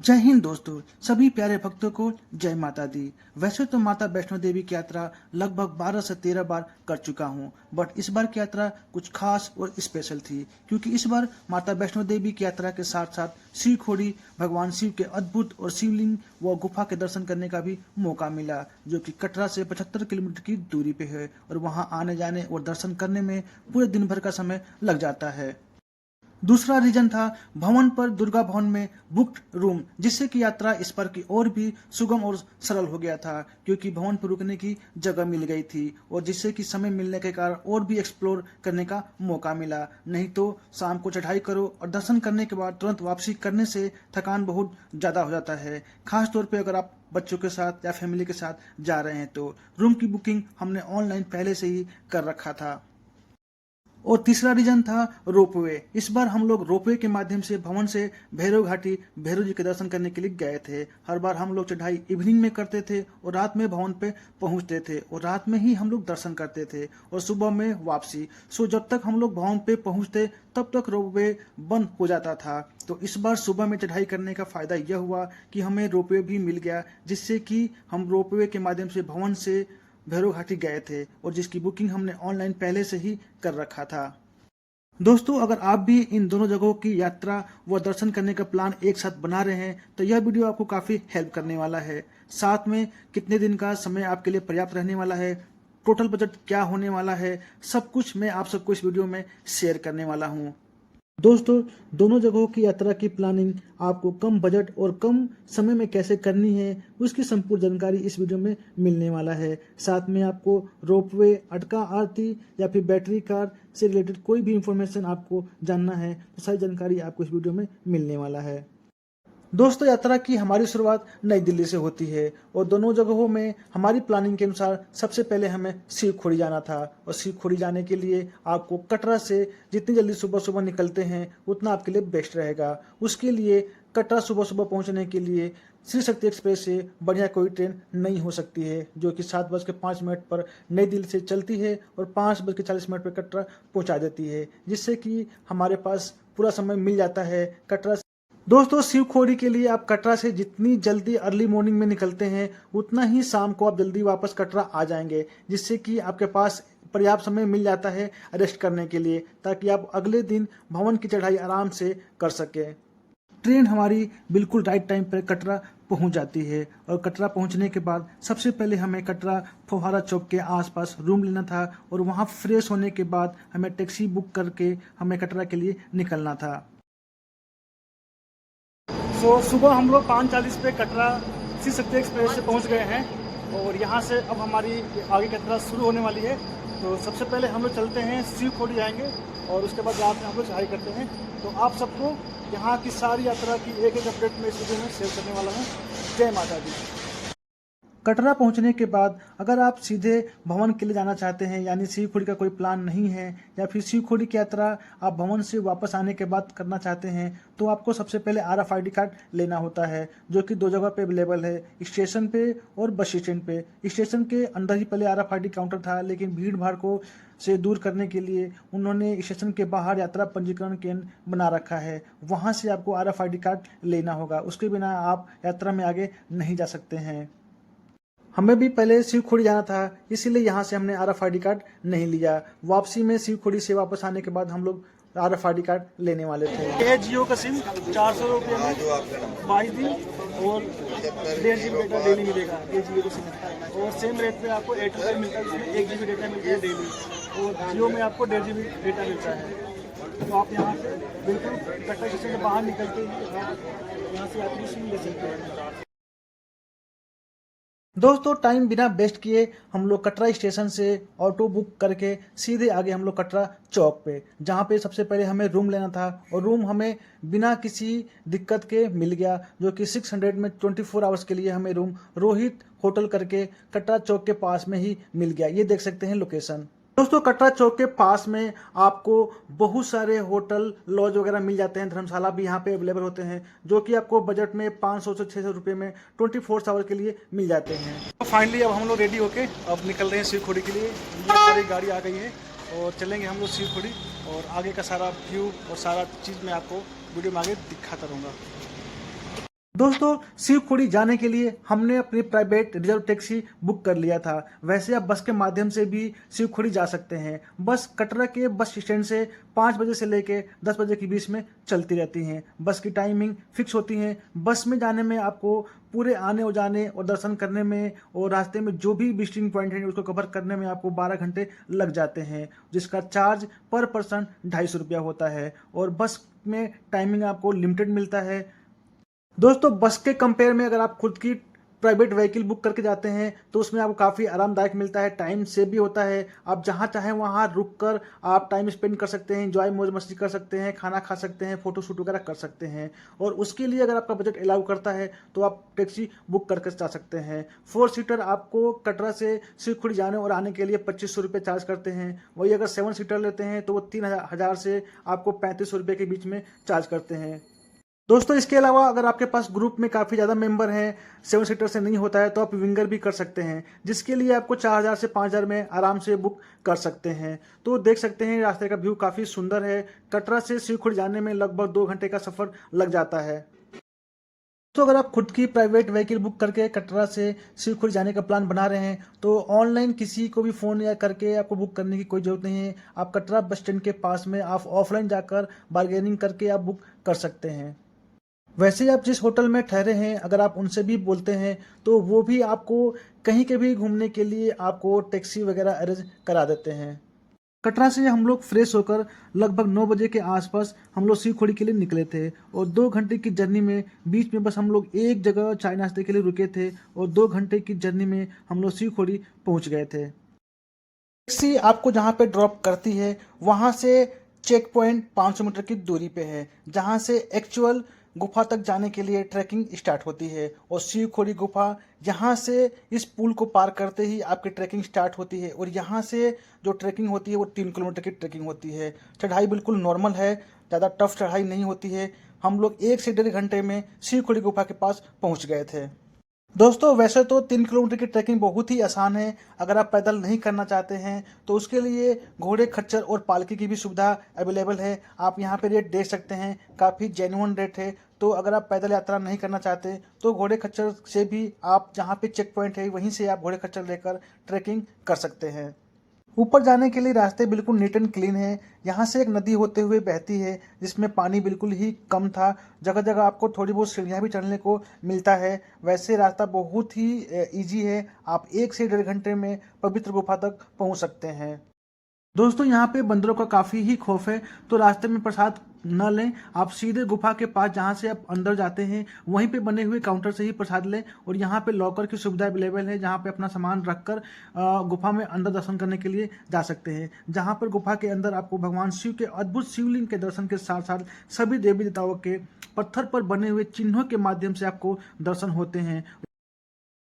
जय हिंद दोस्तों, सभी प्यारे भक्तों को जय माता दी। वैसे तो माता वैष्णो देवी की यात्रा लगभग 12 से 13 बार कर चुका हूँ, बट इस बार की यात्रा कुछ खास और स्पेशल थी, क्योंकि इस बार माता वैष्णो देवी की यात्रा के साथ साथ शिवखोड़ी भगवान शिव के अद्भुत और शिवलिंग व गुफा के दर्शन करने का भी मौका मिला, जो कि कटरा से 75 किलोमीटर की दूरी पे है और वहाँ आने जाने और दर्शन करने में पूरे दिन भर का समय लग जाता है। दूसरा रीजन था भवन पर दुर्गा भवन में बुक्ड रूम, जिससे कि यात्रा इस पर की और भी सुगम और सरल हो गया था, क्योंकि भवन पर रुकने की जगह मिल गई थी और जिससे कि समय मिलने के कारण और भी एक्सप्लोर करने का मौका मिला। नहीं तो शाम को चढ़ाई करो और दर्शन करने के बाद तुरंत वापसी करने से थकान बहुत ज्यादा हो जाता है, खास तौर पे अगर आप बच्चों के साथ या फैमिली के साथ जा रहे हैं तो। रूम की बुकिंग हमने ऑनलाइन पहले से ही कर रखा था। और तीसरा रीजन था रोपवे। इस बार हम लोग रोपवे के माध्यम से भवन से भैरव घाटी भैरव जी के दर्शन करने के लिए गए थे। हर बार हम लोग चढ़ाई इवनिंग में करते थे और रात में भवन पे पहुंचते थे और रात में ही हम लोग दर्शन करते थे और सुबह में वापसी। सो जब तक हम लोग भवन पे पहुंचते तब तक रोपवे बंद हो जाता था। तो इस बार सुबह में चढ़ाई करने का फायदा यह हुआ कि हमें रोपवे भी मिल गया, जिससे कि हम रोपवे के माध्यम से भवन से भैरव घाटी गए थे और जिसकी बुकिंग हमने ऑनलाइन पहले से ही कर रखा था। दोस्तों, अगर आप भी इन दोनों जगहों की यात्रा व दर्शन करने का प्लान एक साथ बना रहे हैं तो यह वीडियो आपको काफ़ी हेल्प करने वाला है। साथ में कितने दिन का समय आपके लिए पर्याप्त रहने वाला है, टोटल बजट क्या होने वाला है, सब कुछ मैं आप सबको इस वीडियो में शेयर करने वाला हूँ। दोस्तों, दोनों जगहों की यात्रा की प्लानिंग आपको कम बजट और कम समय में कैसे करनी है उसकी संपूर्ण जानकारी इस वीडियो में मिलने वाला है। साथ में आपको रोपवे, अटका आरती या फिर बैटरी कार से रिलेटेड कोई भी इंफॉर्मेशन आपको जानना है तो सारी जानकारी आपको इस वीडियो में मिलने वाला है। दोस्तों, यात्रा की हमारी शुरुआत नई दिल्ली से होती है और दोनों जगहों में हमारी प्लानिंग के अनुसार सबसे पहले हमें शिवखोड़ी जाना था और शिवखोड़ी जाने के लिए आपको कटरा से जितनी जल्दी सुबह सुबह निकलते हैं उतना आपके लिए बेस्ट रहेगा। उसके लिए कटरा सुबह सुबह पहुंचने के लिए श्री शक्ति एक्सप्रेस से बढ़िया कोई ट्रेन नहीं हो सकती है, जो कि 7:05 पर नई दिल्ली से चलती है और 5:40 पर कटरा पहुंचा देती है, जिससे कि हमारे पास पूरा समय मिल जाता है कटरा। दोस्तों, शिवखोड़ी के लिए आप कटरा से जितनी जल्दी अर्ली मॉर्निंग में निकलते हैं उतना ही शाम को आप जल्दी वापस कटरा आ जाएंगे, जिससे कि आपके पास पर्याप्त समय मिल जाता है रेस्ट करने के लिए, ताकि आप अगले दिन भवन की चढ़ाई आराम से कर सकें। ट्रेन हमारी बिल्कुल राइट टाइम पर कटरा पहुंच जाती है और कटरा पहुंचने के बाद सबसे पहले हमें कटरा फुहारा चौक के आसपास रूम लेना था और वहां फ्रेश होने के बाद हमें टैक्सी बुक करके हमें कटरा के लिए निकलना था। सुबह हम लोग 5:40 पे कटरा श्री शक्ति एक्सप्रेस से पहुंच गए हैं और यहाँ से अब हमारी आगे की यात्रा शुरू होने वाली है। तो सबसे पहले हम लोग चलते हैं शिवखोड़ी जाएंगे और उसके बाद रात में हम लोग चढ़ाई करते हैं। तो आप सबको यहाँ की सारी यात्रा की एक एक अपडेट में इस वीडियो में शेयर करने वाला हूँ। जय माता दी। कटरा पहुंचने के बाद अगर आप सीधे भवन के लिए जाना चाहते हैं, यानी शिवखोड़ी का कोई प्लान नहीं है, या फिर शिवखोड़ी की यात्रा आप भवन से वापस आने के बाद करना चाहते हैं, तो आपको सबसे पहले RFID कार्ड लेना होता है, जो कि 2 जगह पे अवेलेबल है, स्टेशन पे और बस स्टैंड पे। स्टेशन के अंदर ही पहले RFID काउंटर था, लेकिन भीड़ भाड़ को से दूर करने के लिए उन्होंने स्टेशन के बाहर यात्रा पंजीकरण केंद्र बना रखा है। वहाँ से आपको RFID कार्ड लेना होगा, उसके बिना आप यात्रा में आगे नहीं जा सकते हैं। हमें भी पहले शिवखोड़ी जाना था, इसीलिए यहाँ से हमने RFID कार्ड नहीं लिया। वापसी में शिवखोड़ी से वापस आने के बाद हम लोग RFID कार्ड लेने वाले थे। ये जियो का सिम 400 रुपये में 22 दिन और 1.5 GB डेटा डेली मिलेगा। ये जियो का सिम है और सेम रेट पे आपको एयरटेल पे मिलता है, जिसमें 1 GB डेटा मिलता है डेली, और जियो में आपको 1.5 GB डेटा मिलता है। तो आप यहाँ से बिल्कुल कटरा स्टेशन से बाहर निकलते ही यहाँ से आप सिम ले सकते हैं। दोस्तों, टाइम बिना वेस्ट किए हम लोग कटरा स्टेशन से ऑटो बुक करके सीधे आगे हम लोग कटरा चौक पे, जहाँ पे सबसे पहले हमें रूम लेना था और रूम हमें बिना किसी दिक्कत के मिल गया, जो कि 600 में 24 आवर्स के लिए हमें रूम रोहित होटल करके कटरा चौक के पास में ही मिल गया। ये देख सकते हैं लोकेशन। दोस्तों, कटरा चौक के पास में आपको बहुत सारे होटल लॉज वगैरह मिल जाते हैं, धर्मशाला भी यहाँ पे अवेलेबल होते हैं, जो कि आपको बजट में 500 से 600 रुपये में 24 आवर के लिए मिल जाते हैं। तो फाइनली अब हम लोग रेडी होके अब निकल रहे हैं शिवखोड़ी के लिए। हमारी गाड़ी आ गई है और चलेंगे हम लोग शिवखोड़ी, और आगे का सारा व्यू और सारा चीज़ मैं आपको वीडियो में आगे दिखाता रहूँगा। दोस्तों शिवखोड़ी जाने के लिए हमने अपनी प्राइवेट रिजर्व टैक्सी बुक कर लिया था। वैसे आप बस के माध्यम से भी शिवखोड़ी जा सकते हैं। बस कटरा के बस स्टैंड से 5 बजे से लेके 10 बजे के बीच में चलती रहती हैं। बस की टाइमिंग फिक्स होती है। बस में जाने में आपको पूरे आने और जाने और दर्शन करने में और रास्ते में जो भी विजिटिंग पॉइंट है उसको कवर करने में आपको 12 घंटे लग जाते हैं, जिसका चार्ज पर पर्सन 250 रुपया होता है। और बस में टाइमिंग आपको लिमिटेड मिलता है। दोस्तों बस के कंपेयर में अगर आप खुद की प्राइवेट व्हीकल बुक करके जाते हैं तो उसमें आपको काफ़ी आरामदायक मिलता है, टाइम सेव भी होता है। आप जहां चाहें वहां रुक कर आप टाइम स्पेंड कर सकते हैं, एंजॉय मौज मस्ती कर सकते हैं, खाना खा सकते हैं, फोटो शूट वगैरह कर सकते हैं। और उसके लिए अगर आपका बजट अलाउ करता है तो आप टैक्सी बुक करके जा सकते हैं। 4 सीटर आपको कटरा से शिवखोड़ी जाने और आने के लिए 2500 रुपये चार्ज करते हैं। वही अगर 7 सीटर लेते हैं तो वो 3000 से आपको 3500 रुपये के बीच में चार्ज करते हैं। दोस्तों इसके अलावा अगर आपके पास ग्रुप में काफ़ी ज़्यादा मेंबर हैं, 7 सीटर से नहीं होता है, तो आप विंगर भी कर सकते हैं, जिसके लिए आपको 4000 से 5000 में आराम से बुक कर सकते हैं। तो देख सकते हैं रास्ते का व्यू काफ़ी सुंदर है। कटरा से शिवखोड़ी जाने में लगभग 2 घंटे का सफ़र लग जाता है। तो अगर आप खुद की प्राइवेट व्हीकल बुक करके कटरा से शिवखोड़ी जाने का प्लान बना रहे हैं तो ऑनलाइन किसी को भी फ़ोन या करके आपको बुक करने की कोई ज़रूरत नहीं है। आप कटरा बस स्टैंड के पास में आप ऑफलाइन जाकर बार्गेनिंग करके आप बुक कर सकते हैं। वैसे आप जिस होटल में ठहरे हैं अगर आप उनसे भी बोलते हैं तो वो भी आपको कहीं के भी घूमने के लिए आपको टैक्सी वगैरह अरेंज करा देते हैं। कटरा से हम लोग फ्रेश होकर लगभग 9 बजे के आसपास हम लोग शिवखोड़ी के लिए निकले थे और 2 घंटे की जर्नी में बीच में बस हम लोग एक जगह चाय नाश्ते के लिए रुके थे और 2 घंटे की जर्नी में हम लोग शिवखोड़ी पहुंच गए थे। टैक्सी आपको जहाँ पे ड्रॉप करती है वहाँ से चेक पॉइंट 500 मीटर की दूरी पे है, जहाँ से एक्चुअल गुफा तक जाने के लिए ट्रैकिंग स्टार्ट होती है। और शिवखोड़ी गुफा यहाँ से इस पुल को पार करते ही आपकी ट्रैकिंग स्टार्ट होती है। और यहाँ से जो ट्रैकिंग होती है वो 3 किलोमीटर की ट्रैकिंग होती है। चढ़ाई बिल्कुल नॉर्मल है, ज़्यादा टफ चढ़ाई नहीं होती है। हम लोग 1 से 1.5 घंटे में शिवखोड़ी गुफा के पास पहुँच गए थे। दोस्तों वैसे तो 3 किलोमीटर की ट्रैकिंग बहुत ही आसान है। अगर आप पैदल नहीं करना चाहते हैं तो उसके लिए घोड़े खच्चर और पालकी की भी सुविधा अवेलेबल है। आप यहां पे रेट देख सकते हैं, काफ़ी जेन्युइन रेट है। तो अगर आप पैदल यात्रा नहीं करना चाहते तो घोड़े खच्चर से भी आप जहां पे चेक पॉइंट है वहीं से आप घोड़े खच्चर लेकर ट्रैकिंग कर सकते हैं। ऊपर जाने के लिए रास्ते बिल्कुल नीट एंड क्लीन है। यहाँ से एक नदी होते हुए बहती है जिसमें पानी बिल्कुल ही कम था। जगह जगह आपको थोड़ी बहुत सीढ़ियाँ भी चढ़ने को मिलता है। वैसे रास्ता बहुत ही इजी है। आप 1 से 1.5 घंटे में पवित्र गुफा तक पहुँच सकते हैं। दोस्तों यहाँ पे बंदरों का काफ़ी ही खौफ है, तो रास्ते में प्रसाद न लें। आप सीधे गुफा के पास जहाँ से आप अंदर जाते हैं वहीं पे बने हुए काउंटर से ही प्रसाद लें। और यहाँ पे लॉकर की सुविधा अवेलेबल है जहाँ पे अपना सामान रखकर गुफा में अंदर दर्शन करने के लिए जा सकते हैं। जहाँ पर गुफा के अंदर आपको भगवान शिव के अद्भुत शिवलिंग के दर्शन के साथ साथ सभी देवी देवताओं के पत्थर पर बने हुए चिन्हों के माध्यम से आपको दर्शन होते हैं।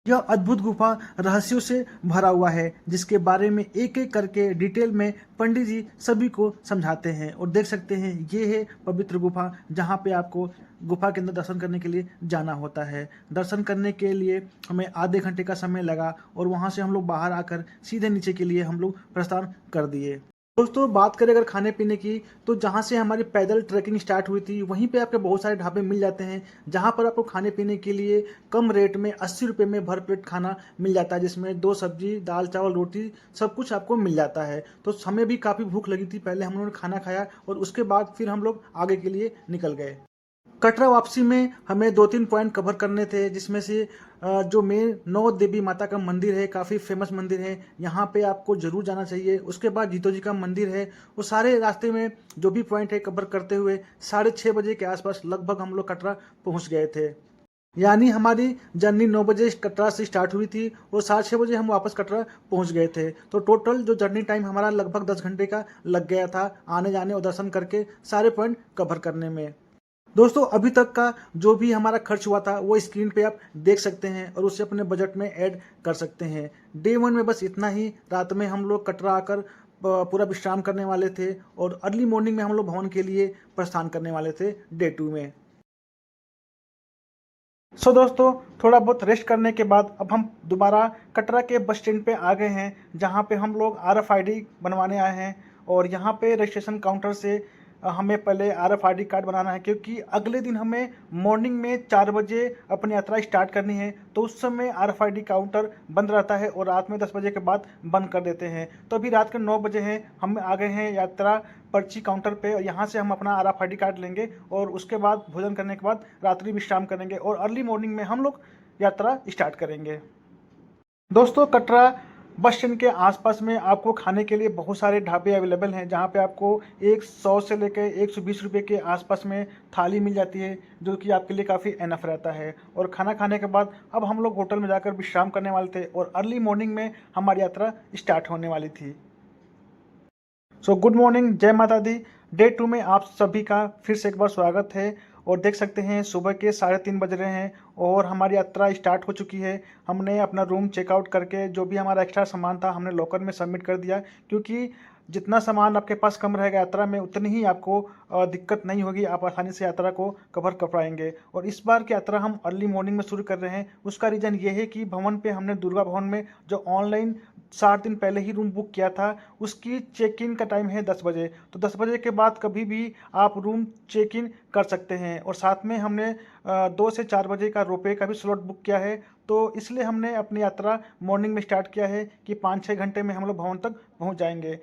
यह अद्भुत गुफा रहस्यों से भरा हुआ है जिसके बारे में एक एक करके डिटेल में पंडित जी सभी को समझाते हैं। और देख सकते हैं ये है पवित्र गुफा जहाँ पे आपको गुफा के अंदर दर्शन करने के लिए जाना होता है। दर्शन करने के लिए हमें आधे घंटे का समय लगा और वहाँ से हम लोग बाहर आकर सीधे नीचे के लिए हम लोग प्रस्थान कर दिए। दोस्तों बात करें अगर खाने पीने की तो जहाँ से हमारी पैदल ट्रैकिंग स्टार्ट हुई थी वहीं पे आपके बहुत सारे ढाबे मिल जाते हैं जहाँ पर आपको खाने पीने के लिए कम रेट में 80 रुपये में भर प्लेट खाना मिल जाता है, जिसमें 2 सब्जी दाल चावल रोटी सब कुछ आपको मिल जाता है। तो हमें भी काफ़ी भूख लगी थी, पहले हम लोगों ने खाना खाया और उसके बाद फिर हम लोग आगे के लिए निकल गए। कटरा वापसी में हमें 2-3 पॉइंट कवर करने थे, जिसमें से जो मेन 9 देवी माता का मंदिर है, काफ़ी फेमस मंदिर है, यहाँ पे आपको जरूर जाना चाहिए। उसके बाद जीतो जी का मंदिर है। वो सारे रास्ते में जो भी पॉइंट है कवर करते हुए 6:30 बजे के आसपास लगभग हम लोग कटरा पहुँच गए थे। यानी हमारी जर्नी 9 बजे कटरा से स्टार्ट हुई थी और 6:30 बजे हम वापस कटरा पहुंच गए थे। तो टोटल जो जर्नी टाइम हमारा लगभग 10 घंटे का लग गया था आने जाने और दर्शन करके सारे पॉइंट कवर करने में। दोस्तों अभी तक का जो भी हमारा खर्च हुआ था वो स्क्रीन पे आप देख सकते हैं और उसे अपने बजट में ऐड कर सकते हैं। डे 1 में बस इतना ही। रात में हम लोग कटरा आकर पूरा विश्राम करने वाले थे और अर्ली मॉर्निंग में हम लोग भवन के लिए प्रस्थान करने वाले थे डे 2 में। सो दोस्तों थोड़ा बहुत रेस्ट करने के बाद अब हम दोबारा कटरा के बस स्टैंड पे आ गए हैं जहाँ पे हम लोग RFID बनवाने आए हैं। और यहाँ पे रजिस्ट्रेशन काउंटर से हमें पहले RFID कार्ड बनाना है, क्योंकि अगले दिन हमें मॉर्निंग में 4 बजे अपनी यात्रा स्टार्ट करनी है। तो उस समय RFID काउंटर बंद रहता है और रात में 10 बजे के बाद बंद कर देते हैं। तो अभी रात के 9 बजे हैं, हम आ गए हैं यात्रा पर्ची काउंटर पे, और यहाँ से हम अपना RFID कार्ड लेंगे और उसके बाद भोजन करने के बाद रात्रि विश्राम करेंगे और अर्ली मॉर्निंग में हम लोग यात्रा स्टार्ट करेंगे। दोस्तों, कटरा बस स्टैंड के आसपास में आपको खाने के लिए बहुत सारे ढाबे अवेलेबल हैं, जहाँ पे आपको 100 से लेकर 120 रुपये के आसपास में थाली मिल जाती है, जो कि आपके लिए काफ़ी एनफ रहता है। और खाना खाने के बाद अब हम लोग होटल में जाकर विश्राम करने वाले थे और अर्ली मॉर्निंग में हमारी यात्रा स्टार्ट होने वाली थी। सो गुड मॉर्निंग, जय माता दी। डे 2 में आप सभी का फिर से एक बार स्वागत है। और देख सकते हैं सुबह के 3:30 बज रहे हैं और हमारी यात्रा स्टार्ट हो चुकी है। हमने अपना रूम चेकआउट करके जो भी हमारा एक्स्ट्रा सामान था हमने लॉकर में सबमिट कर दिया, क्योंकि जितना सामान आपके पास कम रहेगा यात्रा में, उतनी ही आपको दिक्कत नहीं होगी, आप आसानी से यात्रा को कवर कर पाएंगे। और इस बार की यात्रा हम अर्ली मॉर्निंग में शुरू कर रहे हैं। उसका रीज़न ये है कि भवन पे हमने दुर्गा भवन में जो ऑनलाइन 7 दिन पहले ही रूम बुक किया था, उसकी चेक इन का टाइम है 10 बजे। तो 10 बजे के बाद कभी भी आप रूम चेक इन कर सकते हैं। और साथ में हमने 2 से 4 बजे का रोपवे का भी स्लॉट बुक किया है। तो इसलिए हमने अपनी यात्रा मॉर्निंग में स्टार्ट किया है कि 5-6 घंटे में हम लोग भवन तक पहुंच जाएंगे।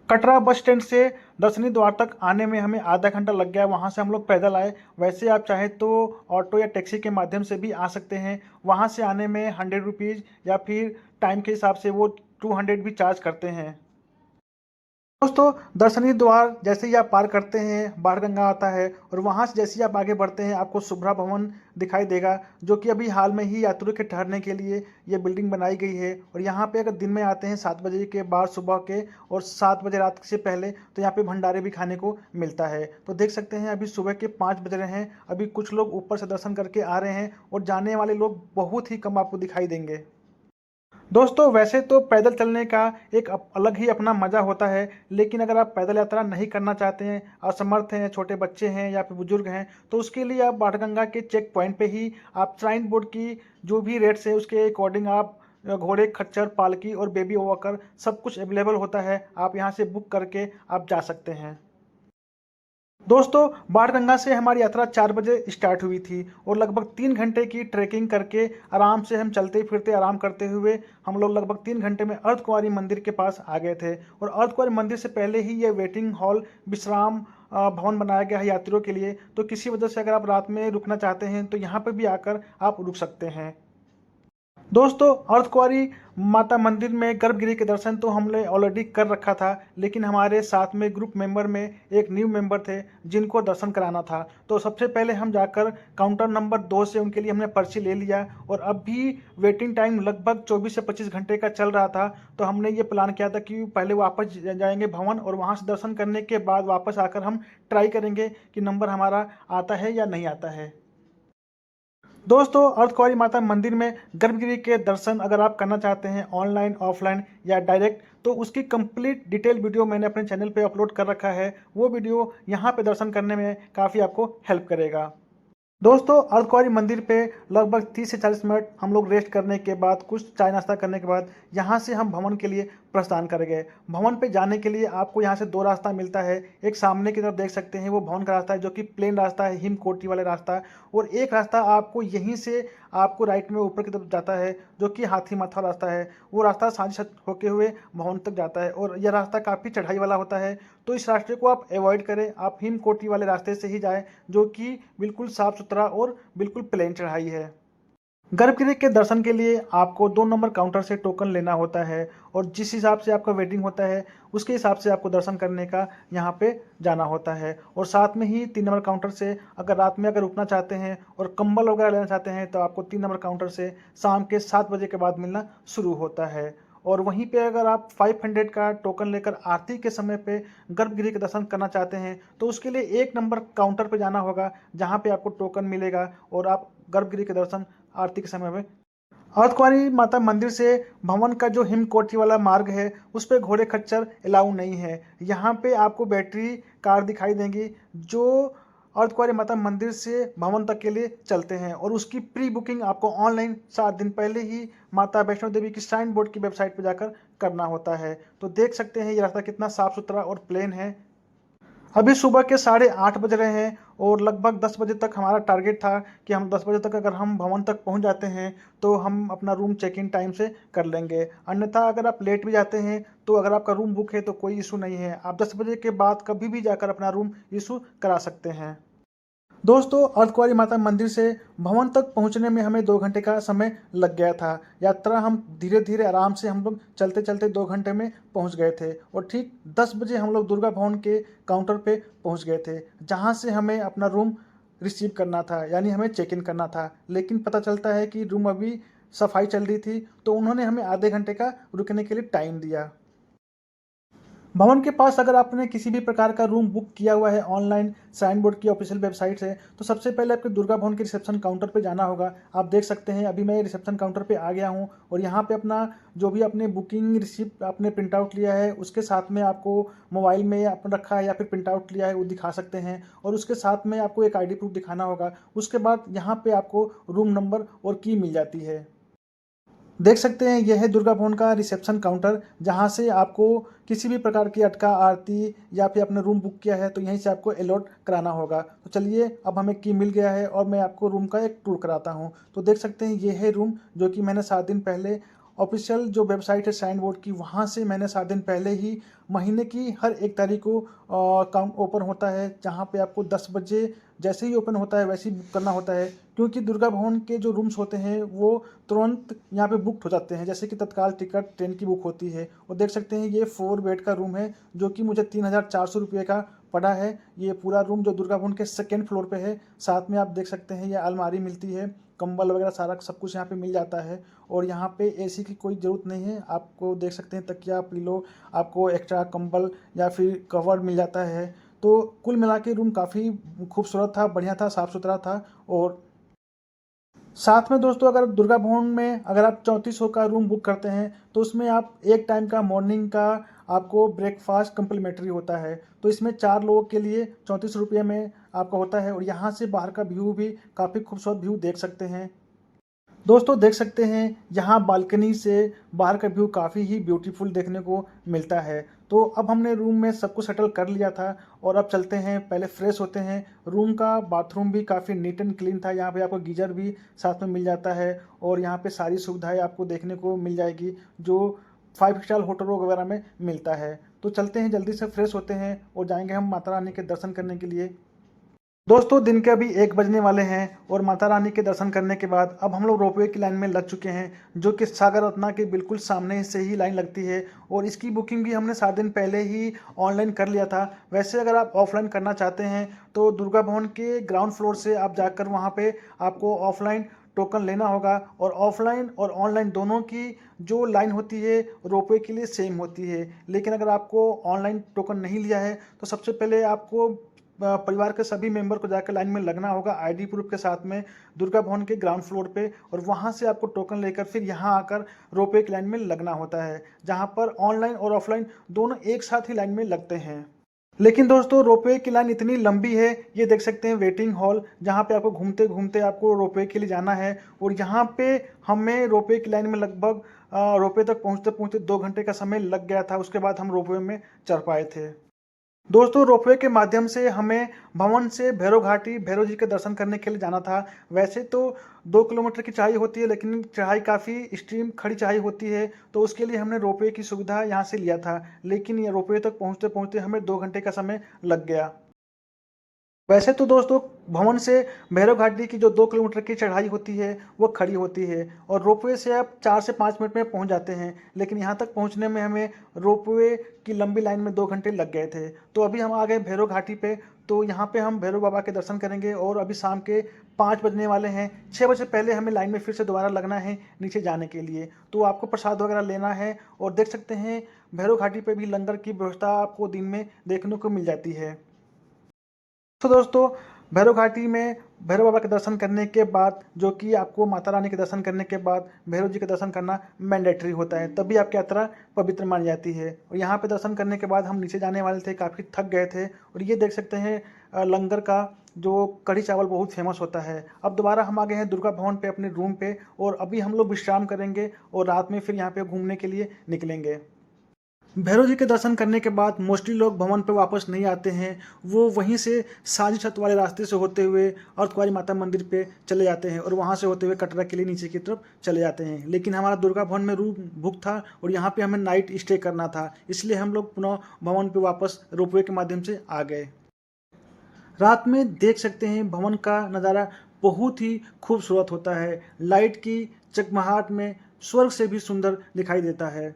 कटरा बस स्टैंड से दर्शनी द्वार तक आने में हमें आधा घंटा लग गया। वहाँ से हम लोग पैदल आए। वैसे आप चाहे तो ऑटो या टैक्सी के माध्यम से भी आ सकते हैं। वहाँ से आने में 100 रुपीज़ या फिर टाइम के हिसाब से वो 200 भी चार्ज करते हैं। दोस्तों, दर्शनी द्वार जैसे ही आप पार करते हैं, बाणगंगा आता है और वहाँ से जैसे ही आप आगे बढ़ते हैं आपको शुभ्रा भवन दिखाई देगा, जो कि अभी हाल में ही यात्रियों के ठहरने के लिए ये बिल्डिंग बनाई गई है। और यहाँ पे अगर दिन में आते हैं 7 बजे के बाद सुबह के और 7 बजे रात से पहले, तो यहाँ पे भंडारे भी खाने को मिलता है। तो देख सकते हैं अभी सुबह के 5 बज रहे हैं। अभी कुछ लोग ऊपर से दर्शन करके आ रहे हैं और जाने वाले लोग बहुत ही कम आपको दिखाई देंगे। दोस्तों, वैसे तो पैदल चलने का एक अलग ही अपना मज़ा होता है, लेकिन अगर आप पैदल यात्रा नहीं करना चाहते हैं, असमर्थ हैं, छोटे बच्चे हैं या फिर बुजुर्ग हैं, तो उसके लिए आप बाणगंगा के चेक पॉइंट पे ही आप श्राइन बोर्ड की जो भी रेट्स है उसके अकॉर्डिंग आप घोड़े, खच्चर, पालकी और बेबी वॉकर सब कुछ अवेलेबल होता है। आप यहाँ से बुक करके आप जा सकते हैं। दोस्तों, बाणगंगा से हमारी यात्रा 4 बजे स्टार्ट हुई थी और लगभग 3 घंटे की ट्रैकिंग करके आराम से हम चलते फिरते आराम करते हुए हम लोग लगभग 3 घंटे में अर्धकुंवारी मंदिर के पास आ गए थे। और अर्धकुंवारी मंदिर से पहले ही ये वेटिंग हॉल विश्राम भवन बनाया गया है यात्रियों के लिए। तो किसी वजह से अगर आप रात में रुकना चाहते हैं तो यहाँ पर भी आकर आप रुक सकते हैं। दोस्तों, अर्धकुंवारी माता मंदिर में गर्भगृह के दर्शन तो हमने ऑलरेडी कर रखा था, लेकिन हमारे साथ में ग्रुप मेंबर में एक न्यू मेंबर थे जिनको दर्शन कराना था। तो सबसे पहले हम जाकर काउंटर नंबर 2 से उनके लिए हमने पर्ची ले लिया। और अब भी वेटिंग टाइम लगभग 24 से 25 घंटे का चल रहा था। तो हमने ये प्लान किया था कि पहले वापस जाएंगे भवन और वहाँ से दर्शन करने के बाद वापस आकर हम ट्राई करेंगे कि नंबर हमारा आता है या नहीं आता है। दोस्तों, अर्धकुंवारी माता मंदिर में गर्भगृह के दर्शन अगर आप करना चाहते हैं ऑनलाइन, ऑफलाइन या डायरेक्ट, तो उसकी कंप्लीट डिटेल वीडियो मैंने अपने चैनल पे अपलोड कर रखा है। वो वीडियो यहाँ पे दर्शन करने में काफ़ी आपको हेल्प करेगा। दोस्तों, अर्धकुंवारी मंदिर पे लगभग 30 से 40 मिनट हम लोग रेस्ट करने के बाद, कुछ चाय नाश्ता करने के बाद यहाँ से हम भवन के लिए प्रस्थान कर गए। भवन पे जाने के लिए आपको यहाँ से 2 रास्ता मिलता है। एक सामने की तरफ देख सकते हैं वो भवन का रास्ता है, जो कि प्लेन रास्ता है, हिमकोटी वाला रास्ता। और एक रास्ता आपको यहीं से आपको राइट में ऊपर की तरफ जाता है, जो कि हाथी माथा रास्ता है। वो रास्ता सांझी छत होते हुए भवन तक जाता है और यह रास्ता काफ़ी चढ़ाई वाला होता है। तो इस रास्ते को आप अवॉइड करें, आप हिमकोटी वाले रास्ते से ही जाएं, जो कि बिल्कुल साफ सुथरा और बिल्कुल प्लेन चढ़ाई है। गर्भगृह के दर्शन के लिए आपको 2 नंबर काउंटर से टोकन लेना होता है और जिस हिसाब से आपका वेटिंग होता है उसके हिसाब से आपको दर्शन करने का यहाँ पे जाना होता है। और साथ में ही 3 नंबर काउंटर से अगर रात में अगर रुकना चाहते हैं और कंबल वगैरह लेना चाहते हैं तो आपको 3 नंबर काउंटर से शाम के 7 बजे के बाद मिलना शुरू होता है। और वहीं पे अगर आप 500 का टोकन लेकर आरती के समय पे गर्भगृह के दर्शन करना चाहते हैं तो उसके लिए 1 नंबर काउंटर पे जाना होगा, जहाँ पे आपको टोकन मिलेगा और आप गर्भगृह के दर्शन आरती के समय में। अर्धकुंवारी माता मंदिर से भवन का जो हिमकोटी वाला मार्ग है उस पे घोड़े खच्चर अलाउ नहीं है। यहाँ पे आपको बैटरी कार दिखाई देंगी जो अर्धकुंवारी माता मंदिर से भवन तक के लिए चलते हैं और उसकी प्री बुकिंग आपको ऑनलाइन 7 दिन पहले ही माता वैष्णो देवी की श्राइन बोर्ड की वेबसाइट पर जाकर करना होता है। तो देख सकते हैं ये रास्ता कितना साफ सुथरा और प्लेन है। अभी सुबह के 8:30 बज रहे हैं और लगभग 10 बजे तक हमारा टारगेट था कि हम 10 बजे तक अगर हम भवन तक पहुंच जाते हैं तो हम अपना रूम चेक इन टाइम से कर लेंगे। अन्यथा अगर आप लेट भी जाते हैं तो अगर आपका रूम बुक है तो कोई इशू नहीं है, आप 10 बजे के बाद कभी भी जाकर अपना रूम इशू करा सकते हैं। दोस्तों, अर्धकुंवारी माता मंदिर से भवन तक पहुंचने में हमें 2 घंटे का समय लग गया था। यात्रा हम धीरे धीरे आराम से हम लोग चलते चलते 2 घंटे में पहुंच गए थे और ठीक 10 बजे हम लोग दुर्गा भवन के काउंटर पे पहुंच गए थे, जहां से हमें अपना रूम रिसीव करना था, यानी हमें चेक इन करना था। लेकिन पता चलता है कि रूम अभी सफाई चल रही थी, तो उन्होंने हमें आधे घंटे का रुकने के लिए टाइम दिया। भवन के पास अगर आपने किसी भी प्रकार का रूम बुक किया हुआ है ऑनलाइन साइन बोर्ड की ऑफिशियल वेबसाइट से, तो सबसे पहले आपके दुर्गा भवन के रिसेप्शन काउंटर पे जाना होगा। आप देख सकते हैं अभी मैं रिसेप्शन काउंटर पे आ गया हूं और यहाँ पे अपना जो भी आपने बुकिंग रिसिप्ट आपने प्रिंट आउट लिया है उसके साथ में आपको मोबाइल में अपन रखा है या फिर प्रिंट आउट लिया है वो दिखा सकते हैं, और उसके साथ में आपको एक ID प्रूफ दिखाना होगा। उसके बाद यहाँ पे आपको रूम नंबर और की मिल जाती है। देख सकते हैं यह है दुर्गा भवन का रिसेप्शन काउंटर, जहां से आपको किसी भी प्रकार की अटका आरती या फिर आपने रूम बुक किया है तो यहीं से आपको अलॉट कराना होगा। तो चलिए, अब हमें की मिल गया है और मैं आपको रूम का एक टूर कराता हूं। तो देख सकते हैं ये है रूम, जो कि मैंने 7 दिन पहले ऑफिशियल जो वेबसाइट है साइन बोर्ड की, वहाँ से मैंने 7 दिन पहले ही महीने की हर 1 तारीख को अकाउंट ओपन होता है, जहाँ पे आपको 10 बजे जैसे ही ओपन होता है वैसे ही बुक करना होता है। क्योंकि दुर्गा भवन के जो रूम्स होते हैं वो तुरंत यहाँ पे बुक हो जाते हैं, जैसे कि तत्काल टिकट ट्रेन की बुक होती है। और देख सकते हैं ये 4 बेड का रूम है, जो कि मुझे 3,400 रुपये का पड़ा है। ये पूरा रूम जो दुर्गा भवन के सेकेंड फ्लोर पे है। साथ में आप देख सकते हैं ये अलमारी मिलती है, कंबल वगैरह सारा सब कुछ यहाँ पे मिल जाता है। और यहाँ पे AC की कोई ज़रूरत नहीं है, आपको देख सकते हैं तकिया पिलो आपको एक्स्ट्रा कंबल या फिर कवर मिल जाता है। तो कुल मिला के रूम काफ़ी खूबसूरत था, बढ़िया था, साफ़ सुथरा था। और साथ में दोस्तों, अगर दुर्गा भवन में अगर आप 3400 का रूम बुक करते हैं तो उसमें आप एक टाइम का मॉर्निंग का आपको ब्रेकफास्ट कम्प्लीमेंट्री होता है। तो इसमें 4 लोगों के लिए 34 रुपये में आपका होता है। और यहाँ से बाहर का व्यू भी काफ़ी खूबसूरत व्यू देख सकते हैं। दोस्तों, देख सकते हैं यहाँ बालकनी से बाहर का व्यू काफ़ी ही ब्यूटीफुल देखने को मिलता है। तो अब हमने रूम में सब कुछ सेटल कर लिया था और अब चलते हैं, पहले फ्रेश होते हैं। रूम का बाथरूम भी काफ़ी नीट एंड क्लीन था, यहाँ पे आपको गीजर भी साथ में मिल जाता है और यहाँ पे सारी सुविधाएं आपको देखने को मिल जाएगी जो 5 स्टार होटलों वगैरह में मिलता है। तो चलते हैं, जल्दी से फ्रेश होते हैं और जाएंगे हम माता रानी के दर्शन करने के लिए। दोस्तों, दिन के अभी 1 बजने वाले हैं और माता रानी के दर्शन करने के बाद अब हम लोग रोपवे की लाइन में लग चुके हैं, जो कि सागर रत्ना के बिल्कुल सामने से ही लाइन लगती है। और इसकी बुकिंग भी हमने 7 दिन पहले ही ऑनलाइन कर लिया था। वैसे अगर आप ऑफलाइन करना चाहते हैं तो दुर्गा भवन के ग्राउंड फ्लोर से आप जाकर वहाँ पे आपको ऑफलाइन टोकन लेना होगा। और ऑफलाइन और ऑनलाइन दोनों की जो लाइन होती है रोपवे के लिए सेम होती है। लेकिन अगर आपको ऑनलाइन टोकन नहीं लिया है तो सबसे पहले आपको परिवार के सभी मेंबर को जाकर लाइन में लगना होगा ID प्रूफ के साथ में दुर्गा भवन के ग्राउंड फ्लोर पे। और वहां से आपको टोकन लेकर फिर यहां आकर रोपवे की लाइन में लगना होता है, जहां पर ऑनलाइन और ऑफलाइन दोनों एक साथ ही लाइन में लगते हैं। लेकिन दोस्तों, रोपवे की लाइन इतनी लंबी है, ये देख सकते हैं वेटिंग हॉल, जहाँ पे आपको घूमते घूमते आपको रोपवे के लिए जाना है। और यहाँ पे हमें रोपवे की लाइन में लगभग रोपवे तक पहुँचते पहुँचते 2 घंटे का समय लग गया था। उसके बाद हम रोपवे में चढ़ पाए थे। दोस्तों, रोपवे के माध्यम से हमें भवन से भैरव घाटी भैरव जी के दर्शन करने के लिए जाना था। वैसे तो 2 किलोमीटर की चढ़ाई होती है, लेकिन चढ़ाई काफ़ी एक्सट्रीम खड़ी चढ़ाई होती है, तो उसके लिए हमने रोपवे की सुविधा यहाँ से लिया था। लेकिन ये रोपवे तक पहुँचते पहुँचते हमें 2 घंटे का समय लग गया। वैसे तो दोस्तों, भवन से भैरव घाटी की जो 2 किलोमीटर की चढ़ाई होती है वो खड़ी होती है और रोपवे से आप 4 से 5 मिनट में पहुंच जाते हैं। लेकिन यहाँ तक पहुंचने में हमें रोपवे की लंबी लाइन में 2 घंटे लग गए थे। तो अभी हम आ गए भैरव घाटी पे। तो यहाँ पे हम भैरव बाबा के दर्शन करेंगे और अभी शाम के 5 बजने वाले हैं। 6 बजे पहले हमें लाइन में फिर से दोबारा लगना है नीचे जाने के लिए। तो आपको प्रसाद वगैरह लेना है। और देख सकते हैं भैरव घाटी पे भी लंगर की व्यवस्था आपको दिन में देखने को मिल जाती है। तो दोस्तों, भैरव घाटी में भैरव बाबा के दर्शन करने के बाद, जो कि आपको माता रानी के दर्शन करने के बाद भैरव जी के दर्शन करना मैंडेटरी होता है, तभी आपकी यात्रा पवित्र मानी जाती है। और यहाँ पे दर्शन करने के बाद हम नीचे जाने वाले थे, काफ़ी थक गए थे। और ये देख सकते हैं लंगर का जो कढ़ी चावल बहुत फेमस होता है। अब दोबारा हम आ गए हैं दुर्गा भवन पे अपने रूम पे और अभी हम लोग विश्राम करेंगे और रात में फिर यहाँ पे घूमने के लिए निकलेंगे। भैरव जी के दर्शन करने के बाद मोस्टली लोग भवन पे वापस नहीं आते हैं। वो वहीं से साजी छत वाले रास्ते से होते हुए अर्धकुंवारी माता मंदिर पे चले जाते हैं और वहाँ से होते हुए कटरा के लिए नीचे की तरफ चले जाते हैं। लेकिन हमारा दुर्गा भवन में रूम बुक था और यहाँ पे हमें नाइट स्टे करना था, इसलिए हम लोग पुनः भवन पे वापस रोपवे के माध्यम से आ गए। रात में देख सकते हैं भवन का नज़ारा बहुत ही खूबसूरत होता है। लाइट की चकमगाहट में स्वर्ग से भी सुंदर दिखाई देता है।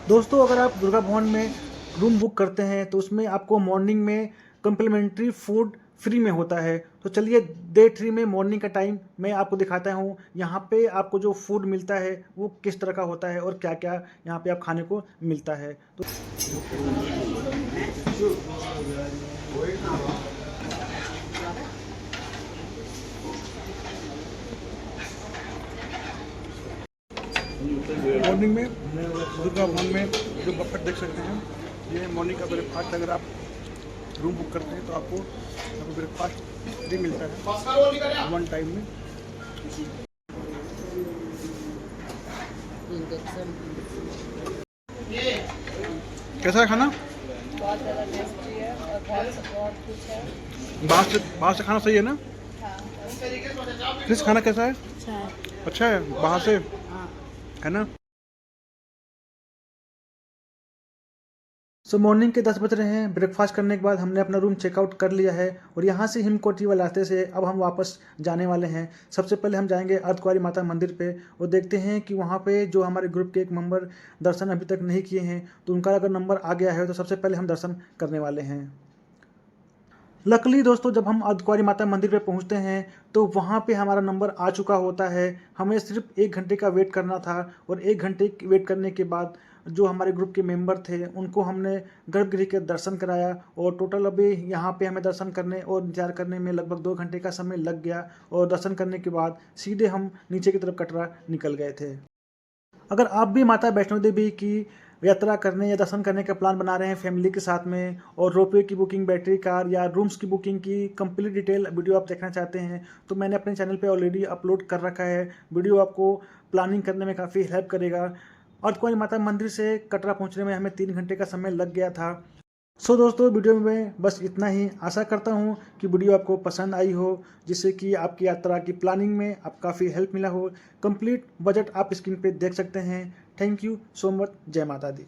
दोस्तों, अगर आप दुर्गा भवन में रूम बुक करते हैं तो उसमें आपको मॉर्निंग में कम्प्लीमेंट्री फूड फ्री में होता है। तो चलिए डे 3 में मॉर्निंग का टाइम मैं आपको दिखाता हूँ। यहाँ पे आपको जो फूड मिलता है वो किस तरह का होता है और क्या क्या यहाँ पे आप खाने को मिलता है। तो मॉर्निंग में दुर्गा भवन में जो बफेट देख सकते हैं, ये मॉर्निंग का ब्रेकफास्ट। अगर आप रूम बुक करते हैं तो आपको ब्रेकफास्ट फ्री मिलता है वन टाइम में। कैसा है खाना? बहुत ज़्यादा टेस्टी है और बहुत कुछ है। बाहर से खाना सही है ना? फिश खाना कैसा है? अच्छा है। अच्छा है बाहर से, हाँ। है ना? मॉर्निंग के 10 बज रहे हैं। ब्रेकफास्ट करने के बाद हमने अपना रूम चेकआउट कर लिया है और यहाँ से हिमकोटी वाले रास्ते से अब हम वापस जाने वाले हैं। सबसे पहले हम जाएंगे अर्धकुंवारी माता मंदिर पे और देखते हैं कि वहाँ पे जो हमारे ग्रुप के एक मेंबर दर्शन अभी तक नहीं किए हैं तो उनका अगर नंबर आ गया है तो सबसे पहले हम दर्शन करने वाले हैं। लकली दोस्तों, जब हम अर्धकुंवारी माता मंदिर पे पहुंचते हैं तो वहाँ पे हमारा नंबर आ चुका होता है। हमें सिर्फ 1 घंटे का वेट करना था और 1 घंटे वेट करने के बाद जो हमारे ग्रुप के मेंबर थे उनको हमने गर्भगृह के दर्शन कराया और टोटल अभी यहाँ पे हमें दर्शन करने और इंतजार करने में लगभग 2 घंटे का समय लग गया और दर्शन करने के बाद सीधे हम नीचे की तरफ कटरा निकल गए थे। अगर आप भी माता वैष्णो देवी की यात्रा करने या दर्शन करने का प्लान बना रहे हैं फैमिली के साथ में और रोपवे की बुकिंग, बैटरी कार या रूम्स की बुकिंग की कंप्लीट डिटेल वीडियो आप देखना चाहते हैं तो मैंने अपने चैनल पे ऑलरेडी अपलोड कर रखा है। वीडियो आपको प्लानिंग करने में काफ़ी हेल्प करेगा। अर्धकुंवारी माता मंदिर से कटरा पहुँचने में हमें 3 घंटे का समय लग गया था। दोस्तों, वीडियो में बस इतना ही। आशा करता हूँ कि वीडियो आपको पसंद आई हो, जिससे कि आपकी यात्रा की प्लानिंग में आप काफ़ी हेल्प मिला हो। कंप्लीट बजट आप स्क्रीन पे देख सकते हैं। Thank you so much. जय माता दी।